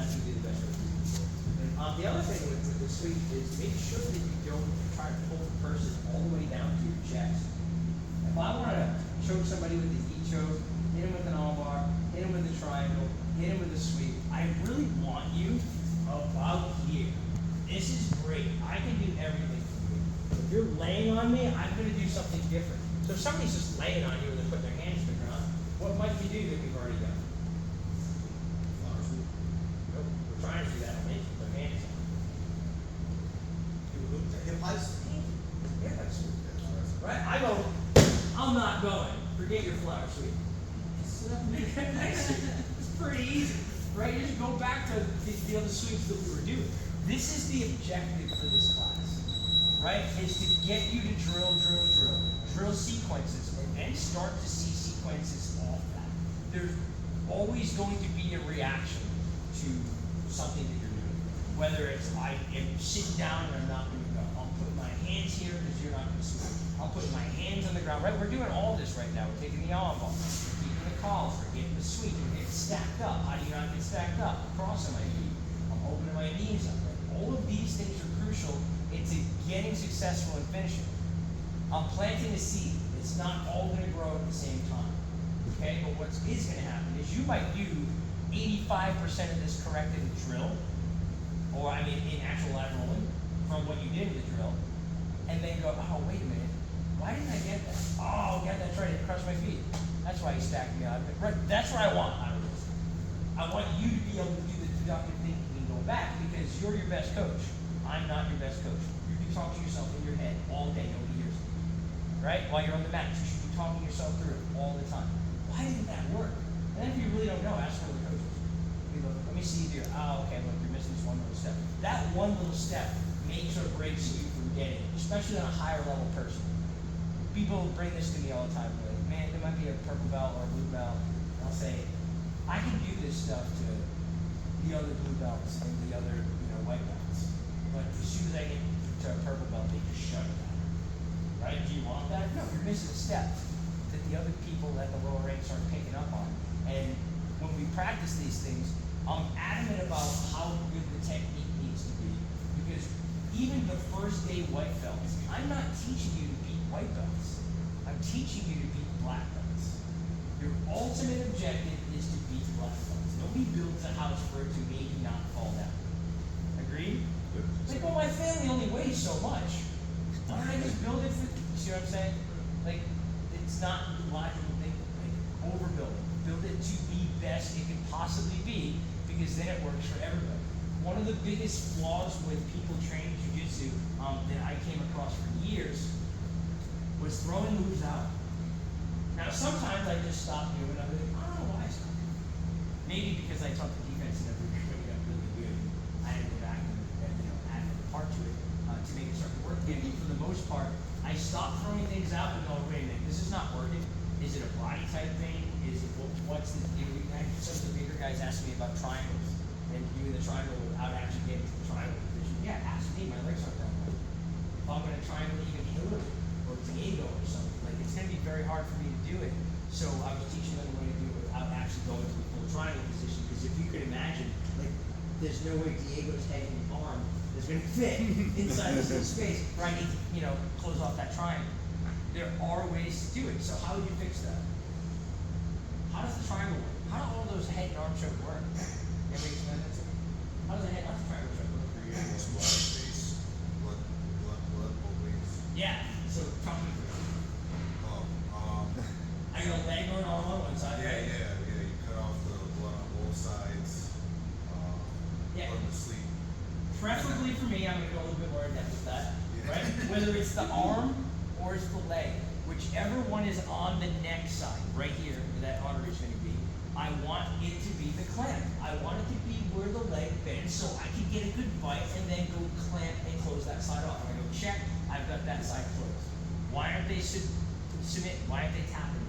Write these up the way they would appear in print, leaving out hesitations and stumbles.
That's going to be the best way to do it. The other thing with the sweep is make sure that you don't try to pull the person all the way down to your chest. If I want to choke somebody with the heat choke, hit him with an arm bar, hit him with a triangle, hit him with a sweep, I really want you about here. This is great. I can do everything for you. If you're laying on me, I'm going to do something different. So if somebody's just laying on you and they're putting their hands to the ground, what might you do that we've already done? Nope. We're trying to do that. They put their hands on. Hip heights? Yeah, that's right. I go, I'm not going. Forget your flower sweep. It's pretty easy, right? You just go back to the other sweeps that we were doing. This is the objective for this class, right? Is to get you to drill sequences, and then start to see sequences off that. There's always going to be a reaction to something that you're doing. Whether it's I am sitting down and I'm not going to go. I'll put my hands here because you're not going to sweep. I'll put my hands on the ground, right? We're doing all this right now. We're taking the arm ball, we're keeping the calls, we're getting the sweep, we're getting stacked up. How do you not get stacked up? Crossing my feet. I'm opening my knees up. Right? All of these things are crucial into getting successful and finishing. I'm planting a seed. It's not all going to grow at the same time. Okay? But what is going to happen is you might do 85% of this correct in the drill, or in actual lateral rolling, from what you did in the drill, and then go, oh, wait a minute. Why didn't I get that? Oh, God, that's right, it crushed my feet. That's why he stacked me out of it. Right, that's what I want out of this. I want you to be able to do the deductive thinking and go back, because you're your best coach. I'm not your best coach. You can talk to yourself in your head all day, nobody hears you. Right? While you're on the mat, you should be talking yourself through it all the time. Why didn't that work? And then if you really don't know, ask one of the coaches. You go, let me see here. Oh, okay, look, you're missing this one little step. That one little step makes or breaks you from getting it, especially on a higher level person. People bring this to me all the time. They're like, man, there might be a purple belt or a blue belt. And I'll say, I can do this stuff to the other blue belts and the other white belts. But as soon as I get to a purple belt, they just shut it down. Right? Do you want that? No, you're missing a step that the other people at the lower ranks aren't picking up on. And when we practice these things, I'm adamant about how good the technique needs to be. Because even the first day white belts, I'm not teaching you to beat white belts. I'm teaching you to beat black belts. Your ultimate objective is to beat black belts. Nobody builds a house for it to maybe not fall down. Agreed? Like, well, my family only weighs so much. Why don't I just build it for, you see what I'm saying? Like, it's not logical thinking. Like, overbuilding. Build it to be best it can possibly be, because then it works for everybody. One of the biggest flaws with people training jiu-jitsu that I came across for years was throwing moves out. Now, sometimes I just stop doing it. I don't know why I stopped doing it. Maybe because I taught the defense and everybody got really good. I had to go back and add another part to it to make it start to work again. But for the most part, I stopped throwing things out and going, wait a minute, this is not working. Is it a body type thing? Is it what's the? Some of the bigger guys ask me about triangles and doing the triangle without actually getting to the triangle position. Yeah, ask me. My legs aren't that long. If I'm going to triangle even Hillary or Diego or something, like it's going to be very hard for me to do it. So I was teaching them a way to do it without actually going to the full triangle position. Because if you could imagine, like, there's no way Diego's head and arm is going to fit inside this little space where I need to, close off that triangle. There are ways to do it. So how would you fix that? How does the triangle work? How do all those head and arm choke work? You ever explain that to me? How does the triangle choke work? Blood openings. Yeah. So talk me through it. I got a leg or an arm on one side. Yeah. You cut off the blood on both sides. Yeah. Put them to sleep. Preferably for me, I'm going to go a little bit more in depth with that. Yeah. Right? Whether it's the arm or it's the leg, whichever one is on the neck side, right here, where that artery is going to be, I want it to be the clamp. I want it to be where the leg bends so I can get a good bite and then go clamp and close that side off. I go, check, I've got that side closed. Why aren't they submit? Why aren't they tapping?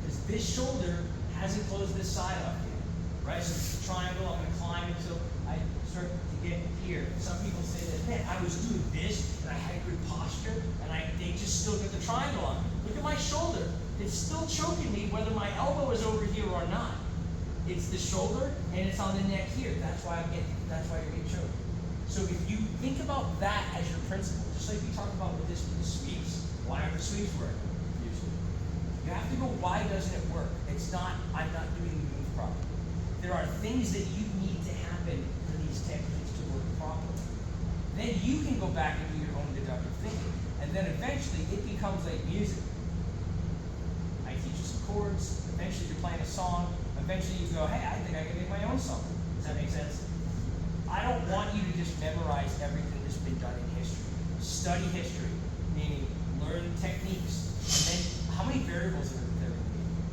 Because this shoulder hasn't closed this side off yet. Right? So it's a triangle, I'm going to climb until I start to get here. Some people say that, man, I was doing this and I had good posture and they just still get the triangle on me. Look at my shoulder. It's still choking me whether my elbow is over here or not. It's the shoulder and it's on the neck here. That's why you're getting choked. So if you think about that as your principle, just like we talked about with the sweeps, why aren't the sweeps working? Usually. You have to go, why doesn't it work? It's not, I'm not doing the move properly. There are things that you need to happen for these techniques to work properly. Then you can go back and do your own deductive thinking. And then eventually it becomes like music. I teach you some chords, eventually you're playing a song, eventually you go, hey, I think I can make my own song. Does that make sense? I don't want you to just memorize everything that's been done in history. Study history, meaning learn techniques. And then, how many variables are there in music?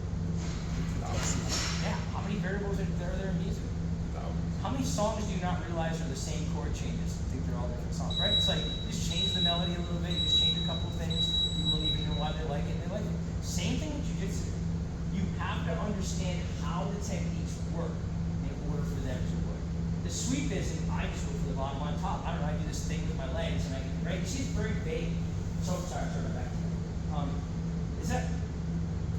Yeah, how many variables are there in music? How many songs do you not realize are the same chord changes? You think they're all different songs, right? It's like, just change the melody a little bit, just change a couple of things, you won't even know why they like it, and they like it. Same thing with jiu-jitsu. You have to understand how the techniques work in order for them to work. The sweep isn't, I just go for the bottom on top. I don't know, I do this thing with my legs, and I can, right? You see, it's very vague. So, sorry, turn it back. Is that,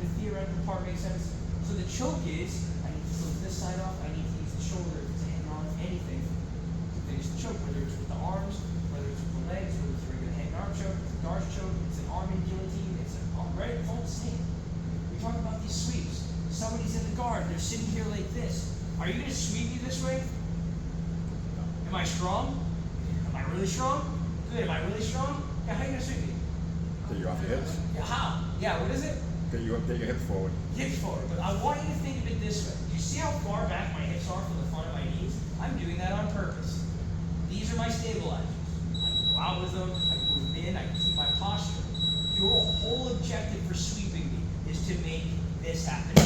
the theoretical part make sense? So the choke is, I need to flip this side off, I need to use the shoulder to hang on anything to finish the choke, whether it's with the arms, whether it's with the legs, whether it's a regular head and arm choke, it's a Darce choke, it's an arm in guillotine, it's an arm, right? It's all the same. We talk about these sweeps. Somebody's in the guard, they're sitting here like this. Are you gonna sweep me this way? Am I strong? Am I really strong? Good, am I really strong? Yeah, how are you gonna sweep me? Get you off your hips. Yeah, how? Yeah, what is it? Get your hips forward. Hips forward. But I want you to think of it this way. Do you see how far back my hips are from the front of my knees? I'm doing that on purpose. These are my stabilizers. I can go out with them, I can move in, I can keep my posture. Your whole objective for sweeping me is to make this happen.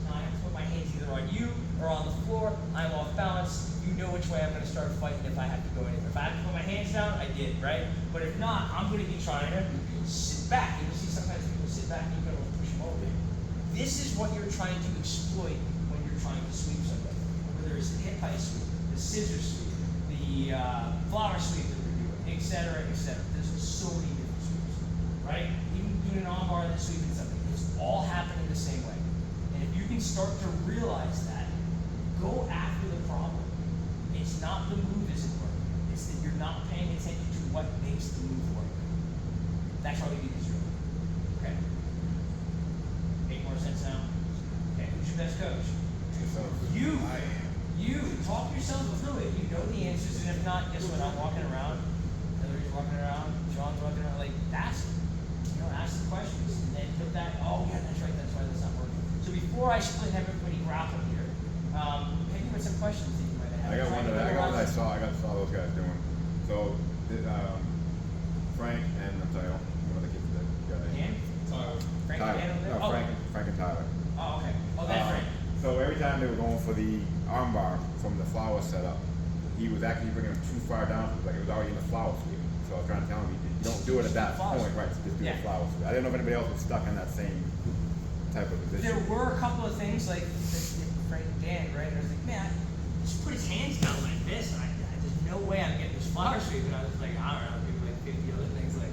Now I have to put my hands either on you or on the floor. I'm off balance. You know which way I'm going to start fighting if I have to go anywhere. If I have to put my hands down, I did, right? But if not, I'm going to be trying to sit back. You'll see sometimes people sit back and you're going to push them over. This is what you're trying to exploit when you're trying to sweep somebody. Whether it's the hip high sweep, the scissor sweep, the flower sweep that we're doing, et cetera, et cetera. There's so many different sweeps, right? Even doing an arm bar and sweeping something. It's all happening the same way. And if you can start to realize that, go after the problem. It's not the move isn't working. It's that you're not paying attention to what makes the move work. That's why we do this drill. Okay? Make more sense now? Okay, who's your best coach? You. You. Talk yourself through it. You know the answers, and if not, guess what? I'm walking around. Hillary's walking around. John's walking around. Like, ask. You know, ask the questions. And then put that, oh yeah, that's right, that's why that's not working. So before I split everybody grapple here, hit me with some questions that you might have. I got one that I saw those guys doing. So, Frank and I'm sorry, one of the kids that got it. Dan? Frank Tyler. and Dan over there? No, Frank and Tyler. Oh, okay. Oh, that's Frank. So every time they were going for the armbar from the flower setup, he was actually bringing them too far down. Like it was already in the flower sweep. So I was trying to tell him, you don't do it at that point, right? So just do the flower sweep. I didn't know if anybody else was stuck in that same type of position. There were a couple of things like Frank and Dan, right? And I was like, man, just put his hands down like this, and there's no way I'm getting this flower sweep. And I was like, I don't know, maybe like 50 other things. Like,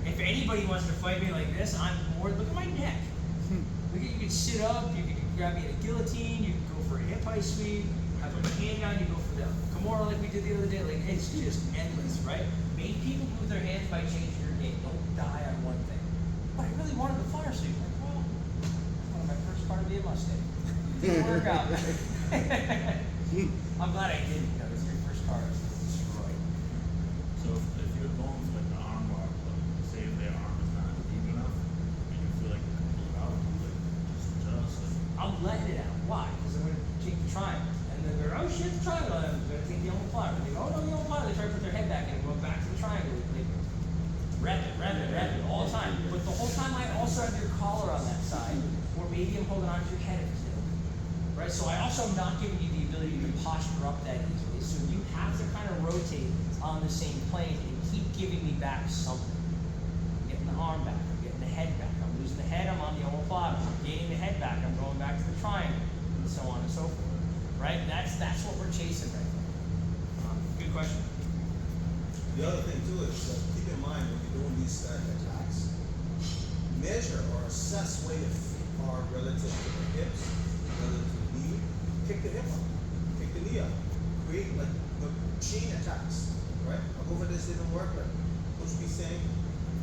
if anybody wants to fight me like this, I'm more. Look at my neck. You can sit up, you can grab me in a guillotine, you can go for a hip high sweep, I put my hand down, you go for the Kimura like we did the other day. Like, it's just endless, right? Make people move their hands by changing your game. Don't die on one thing. But I really wanted the flower sweep. Like, well, that's one of my first part of being a Mustang. Didn't work out. I'm glad I didn't, because your first car is destroyed. So if you're going for like the arm bar, but say if their arm is not deep enough and you feel like you can pull it out, like just adjust. I'm letting it out. Why? Because I'm going to take the triangle. And then they're, oh shit, the triangle. And I'm going to take the omoplata. They go, oh no, the omoplata. They try to put their head back in and go back to the triangle. Like, rev it, all the time. But the whole time I also have your collar on that side, or maybe I'm holding onto your head if it's ill. Right? So I also am not giving you the ability to posture up that easily. So you have to kind of rotate on the same plane and keep giving me back something. I'm getting the arm back, I'm getting the head back. I'm losing the head, I'm on the omoplata. I'm gaining the head back, I'm going back to the triangle, and so on and so forth. Right? That's what we're chasing right now. Good question. The other thing too is keep in mind when you're doing these static attacks, measure or assess where your feet are relative to the hips, relative to the knee. Kick the hip up, kick the knee up. create like the chain attacks, right? I'll go for this, didn't work, like Coach B saying,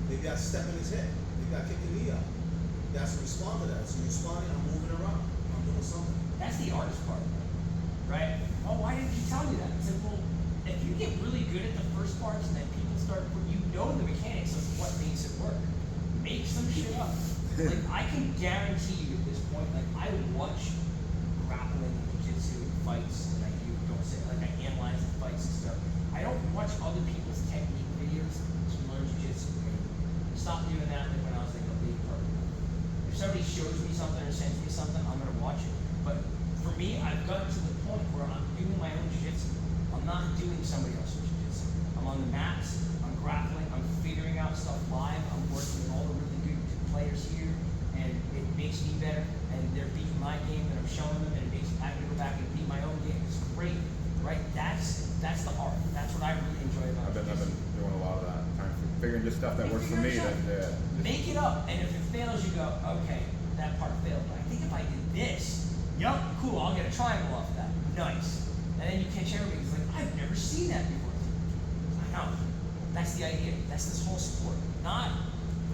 maybe I step in his head, maybe I kick the knee out. He has to respond to that. So you're responding, I'm moving around, I'm doing something. That's the hardest part, right? Oh, why didn't you tell me that? I said, well, if you get really good at the first parts and then people start, you know the mechanics of what makes it work. Make some shit up. Like, I can guarantee you at this point, like, I watch grappling and jiu-jitsu fights, and I don't say, like, I analyze the fights and stuff. I don't watch other people's technique videos to learn jiu-jitsu. Stop doing that like when I was like a big part. If somebody shows me something or sends me something, I'm gonna watch it. But for me, I've gotten to the point where I'm doing my own jiu-jitsu. I'm not doing somebody else's jiu-jitsu. I'm on the mats, I'm grappling, I'm figuring out stuff live, I'm working with all the really good players here, and it makes me better, and they're beating my game, and I'm showing them, and it makes me happy to go back and beat my own game. It's great, right? That's the art. That's what I really enjoy about I've been doing a lot of that, kind of figuring just stuff that You works for figure me. it out. That Make it up, and if it fails, you go, okay, that part failed. But I think if I did this, yup, cool, I'll get a triangle off of that. Nice. And then you catch everybody. It's like, I've never seen that before. I know. That's the idea. That's this whole sport. Not,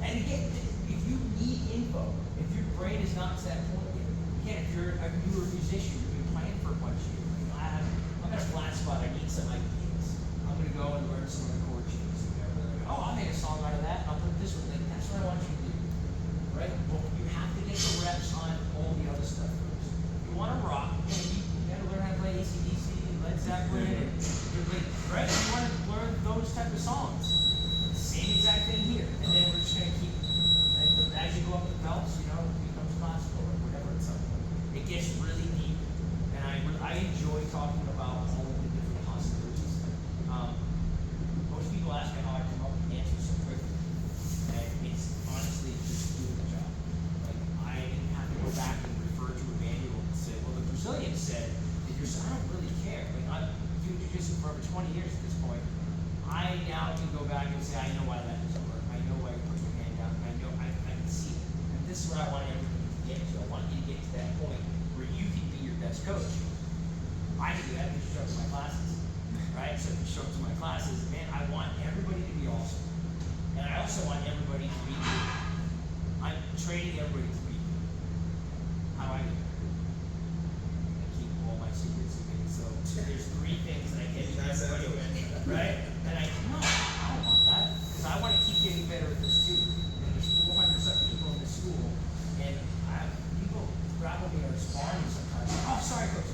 and again, if you need info, if your brain is not to that point yet, again, if you're a newer musician, you've been playing for a bunch of years, like, I'm at a flat spot, I need some ideas. I'm gonna go and learn some of the chord changes. Like, oh, I'll make a song out of that, and I'll put it this one. Like, that's what I want you to do. Right? Well, you have to get the reps on all the other stuff first. You wanna rock, you gotta learn how to play AC/DC, Led Zeppelin, and right? You wanna learn those type of songs. Same exact thing here. And then we're just gonna keep, like, as you go up the belts, you know, it becomes classical or whatever it's up. It gets really deep. And I enjoy talking about all of the different possibilities. Most people ask me how I come up with answers so quickly. And it's honestly just doing the job. Like, I didn't have to go back and refer to a manual and say, well, the Brazilian said that you're, I don't really care. Like, I've been doing jiu-jitsu for over 20 years at this point. I now can go back and say, I know why that doesn't work. I know why you put your hand down. I know, I can see it. And this is what I want everybody to get to. I want you to get to that point where you can be your best coach. I can do that if you show up to my classes, right? So if you show up to my classes, man, I want everybody to be awesome. And I also want everybody to be good. I'm training everybody to be good. How do I do that? I keep all my secrets in me. So there's 3 things that I get everybody with, right? And I don't want that, because I want to keep getting better at this too. And there's 400 something people in this school, and people grapple me or spar me sometimes. Oh, sorry, coach.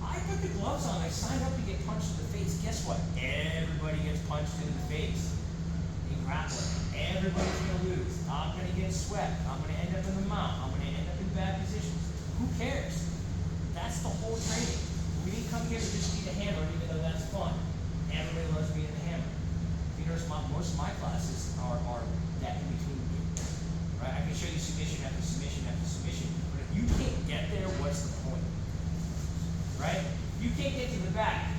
I put the gloves on. I signed up to get punched in the face. Guess what? Everybody gets punched in the face. In grappling, everybody's gonna lose. I'm gonna get swept. I'm gonna end up in the mount. I'm gonna end up in bad positions. Who cares? That's the whole training. We didn't come here to just be the hammer, even though that's fun. Everybody loves being the hammer. If you notice, most of my classes are that in between games. Right? I can show you submission after submission after submission, but if you can't get there, what's the point? Right? You can't get to the back.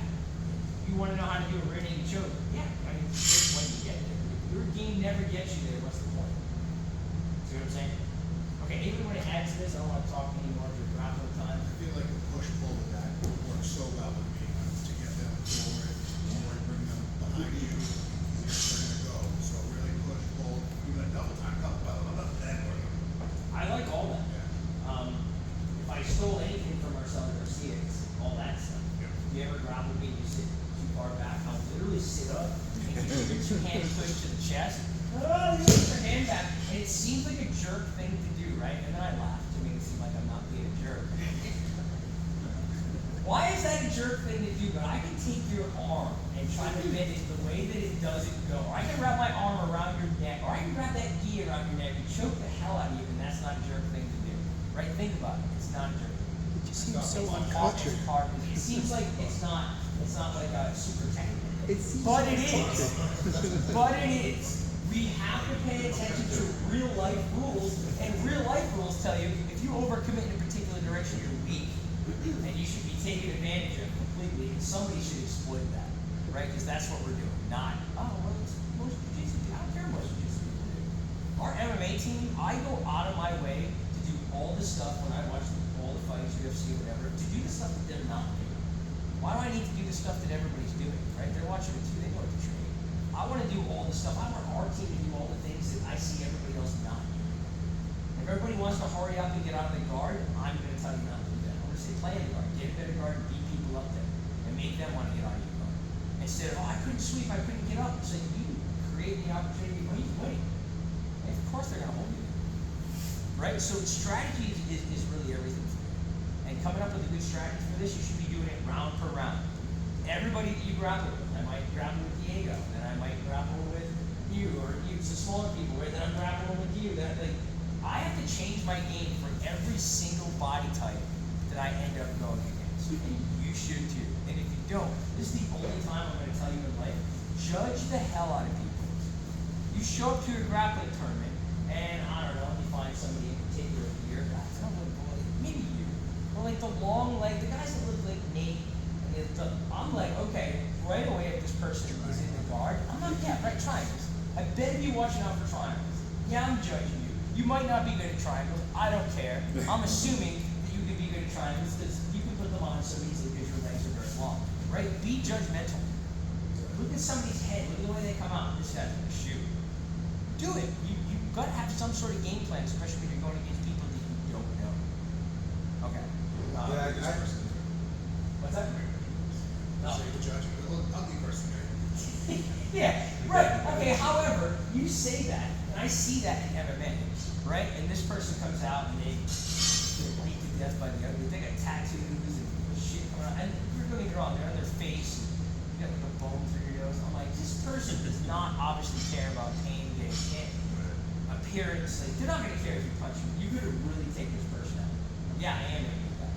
You want to know how to do a rear naked choke? Yeah, I mean, it's when you get there. If your game never gets you there, what's the point? See what I'm saying? Okay, even when it adds to this, I don't want to talk anymore for grappling time. I feel like the push-pull of that works so well with me to get them forward, bring them behind you, easier they're gonna go. So really push-pull, even a double time, then working. I like all that. Yeah. If I stole anything from Marcelo Garcia, it's all that stuff. Yeah. If you ever grapple me and you sit too far back, I'll literally sit up and you reach your hand push to the chest. Oh, you lift your hand back. And it seems like a jerk thing to do, right? And then I laugh to make it seem like I'm not being a jerk. Why is that a jerk thing to do? But I can take your arm and try to bend it the way that it doesn't go. Or I can wrap my arm around your neck. Or I can grab that gi around your neck and choke the hell out of you, and that's not a jerk thing to do. Right? Think about it. It's not a jerk. It just seems so It's uncultured. hard. It seems like it's not like a super technical thing. It seems But it uncultured. is. But it is. We have to pay attention to real life rules, and real life rules tell you if you overcommit in a particular direction, you're weak, and you should be taken advantage of completely, and somebody should exploit that, right? Because that's what we're doing. Not, oh, well, it's most jiu-jitsu. I don't care what jiu-jitsu people do. Our MMA team, I go out of my way to do all the stuff when I watch all the fights, UFC, whatever, to do the stuff that they're not doing. Why do I the stuff that everybody's doing, right? They're watching it too, they know what to train. I wanna do all the stuff, I want our team to do all the things that I see everybody else not doing. If everybody wants to hurry up and get out of the guard, I'm gonna tell you not to do that. I'm gonna say play in the guard, get a better guard, and beat people up there, and make them wanna get out of your guard. Instead of, oh, I couldn't sweep, I couldn't get up, it's like you create the opportunity when he's winning. And of course they're gonna hold you there. Right? So strategy is really everything for you. And coming up with a good strategy for this, you should be doing it round per round. Everybody that you grapple with, I might grapple with Diego, then I might grapple with you, or you, some smaller people, right? Then I'm grappling with you. Then like, I have to change my game for every single body type that I end up going against. And you should too. And if you don't, this is the only time I'm going to tell you in life, judge the hell out of people. You show up to a grappling tournament, and I don't know, you find somebody in particular here, I don't know, maybe you, or like the long leg, the guys that look like Nate, and I'm like, okay, right away if this person is in the guard, I'm not, yeah, right, triangles. I better be watching out for triangles. Yeah, I'm judging you. You might not be good at triangles, I don't care. I'm assuming that you can be good at triangles because you can put them on so easily because your legs are very long, right? Be judgmental. Look at somebody's head, look at the way they come out. This guy's gonna shoot. Do it. You've got to have some sort of game plan, especially when you're going against people that you don't know. Okay. What's that? No. Say the judge, a little ugly person, right? Yeah, right. Okay, however, you say that, and I see that in MMA, right? And this person comes out and they get beat to death by the other. They got tattoos and shit coming out. And you're really wrong. They're on their face. You got like a bone through your nose. I'm like, this person does not obviously care about pain, gain, appearance. Like, they're not going to care if you punch them. You got to really take this person out. Yeah, I am going to do that.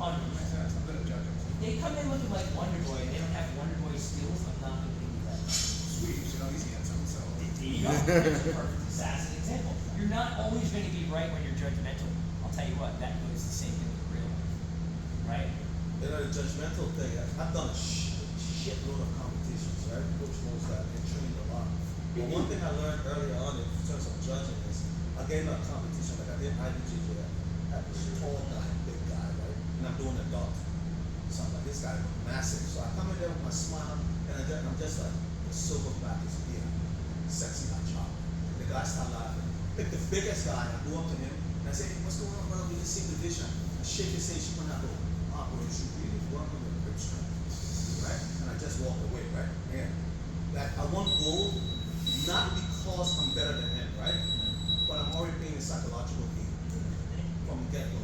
100%. I'm good at judging. They come in looking like Wonder Boy and they don't have Wonder Boy skills. I'm not going to do that. Sweeps, you know, he's handsome, so. There you go. That's a perfect assassin example. You're not always going to be right when you're judgmental. I'll tell you what, that goes the same thing with real life. Right? You know, the judgmental thing, I've done a shitload of competitions, right? Coach knows that, and trained a lot. But one thing I learned early on in terms of judging is, I gave a competition, like I did IBJJ at this tall guy, big guy, right? And I'm doing a dog. So I'm like, this guy is massive. So I come in there with my smile, and I'm just like, the silverback is here, sexy hot chop. And the guy start laughing. Pick the biggest guy, I go up to him, and I say, hey, what's going on, brother? We just see the vision. I shake his hand, she went out, go, bro, you should really work on your grip strength, right? And I just walked away, right? And that I want gold, not because I'm better than him, right? But I'm already playing a psychological game from the get-go.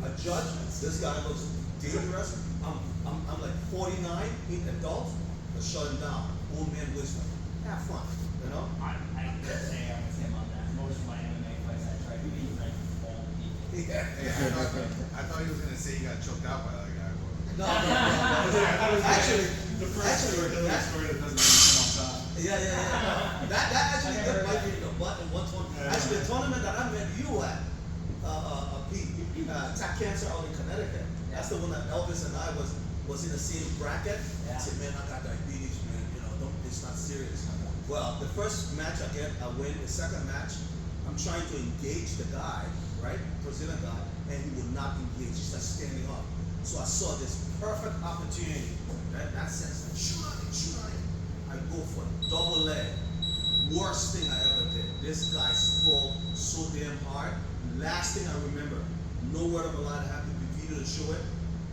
A judge, this guy looks dangerous. I'm like 49, being adult, but shut him down. Old man wisdom. Have fun, you know? I can't say I'm with him on that. Most of my MMA fights, I try to be right with all the people. Yeah. Hey, I thought he was gonna say he got choked out by the other guy. No. Actually, The first story that doesn't even come on top. yeah. That actually did bite me in the butt in one tournament. Yeah. Actually, the tournament that I met you at, Pete, Tap Cancer out in Connecticut. That's the one that Elvis and I was in the same bracket. Yeah. I said, man, I got diabetes, man. You know, it's not serious. Well, the first match I win. The second match, I'm trying to engage the guy, right, Brazilian guy, and he would not engage. He started standing up. So I saw this perfect opportunity. Right? That sense, like, shoot on it. I go for it. Double leg. Worst thing I ever did. This guy sprawled so damn hard. Last thing I remember, no word of a lie, I have the video to show it.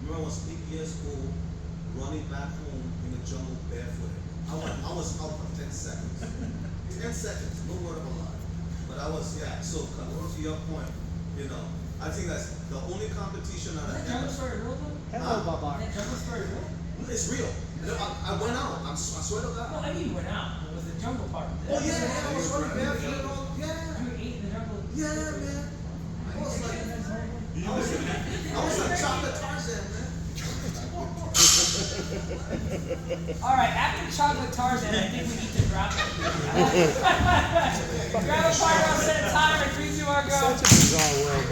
Remember I was 8 years old, running back home in the jungle barefooted. I was out for 10 seconds. 10 seconds, no word of a lie. But I was, yeah, so to your point, you know, I think that's the only competition Is that that I jungle ever. story real though? Huh? Is that jungle story real? It's real. I went out. I swear to No, God. I mean you went out. It was the jungle part. Oh yeah, I was running barefooted all. Yeah. You ate in the jungle. Yeah, man. I was like, You I was look at I was like chocolate Tarzan, man. All right, after chocolate Tarzan, I think we need to grab it. Grab a partner, I'll set a timer, 3, 2, 1, go. Such a bizarre world.